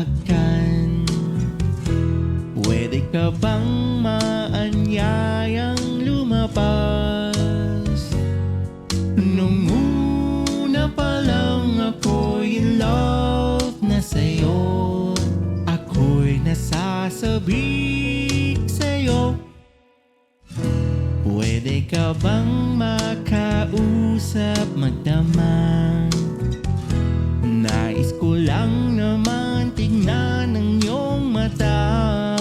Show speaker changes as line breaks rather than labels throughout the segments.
hagkan. Pwede ka bang maanyayang lumabas? Nung una pa lang ako'y in love na sa'yo. Ako'y nasasabik sa'yo. Pwede ka bang makausap, magdamang? Nais ko lang naman tignan ang iyong mata.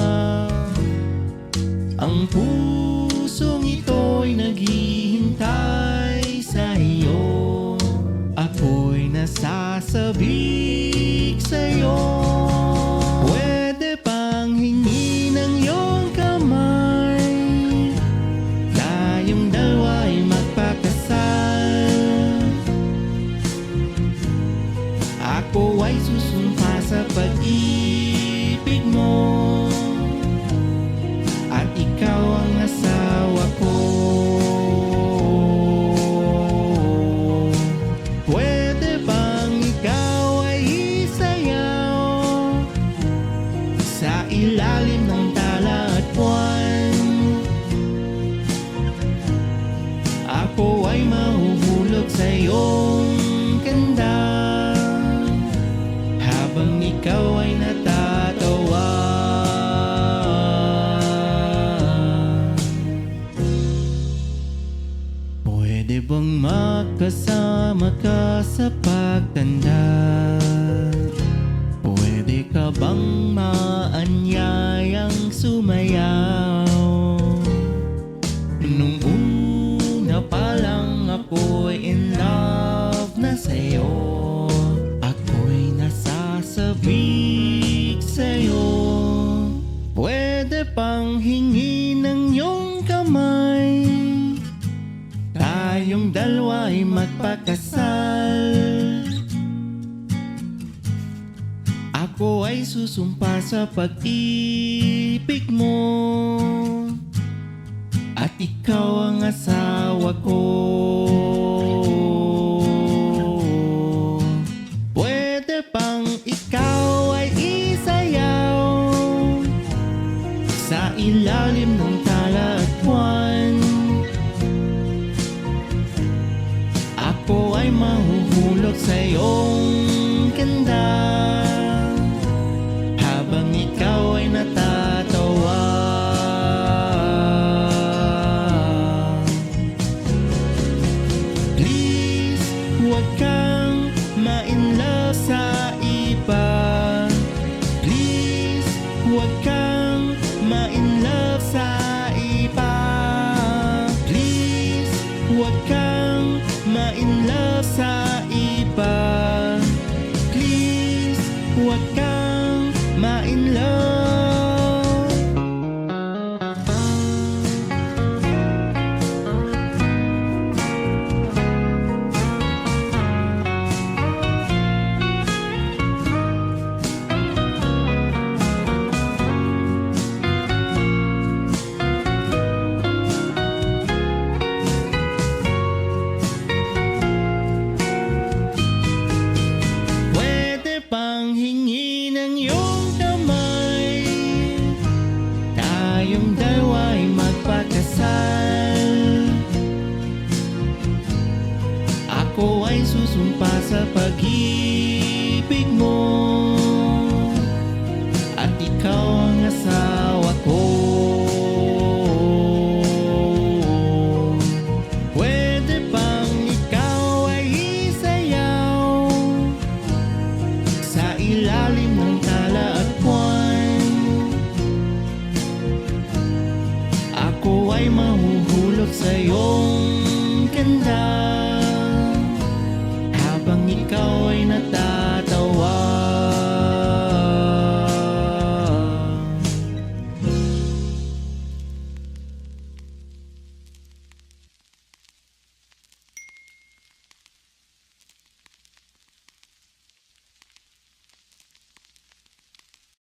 Ang pusong ito'y naghihintay sa iyo. Ako'y nasasabik sa'yo. Pwede bang hingi ng iyong kamay? Tayong dalawa'y magpakasal. Ako ay susumpa sa pag-ibig mo, at ikaw ang asawa ko. Pwede bang ikaw ay isayaw sa ilalim ng tala at buwan? Ako ay mahuhulog sa iyong ganda habang ikaw ay natatawa. Pwede bang makasama ka sa pagtanda? Pwede ka bang maanyayang sumayaw? Nung una pa lang ako'y in love na sa'yo. Ako'y nasasabik sa'yo. Pwede bang hingi ng iyong kamay? Tayong dalawa'y magpakasal. Ako ay susumpa sa pag-ibig mo, at ikaw ang asawa ko. Pwede bang ikaw ay isayaw sa ilalim ng tala at buwan? Ako ay mahuhulog sa iyong ganda habang ikaw ay natatawa. Please, huwag kang ma-in-love sa iba. Please, huwag kang ma-in-love sa iba. Please, huwag kang ma-in-love sa iba. Please, huwag kang ma-in-love. Pwede bang hingi ng iyong kamay? Tayong dalawa'y magpakasal. Ako ay susumpa sa pag-ibig mo, at ikaw ang asawa ko. Pwede bang ikaw ay isayaw sa ilalim ng tala at buwan? Ako ay mahuhulog sa iyong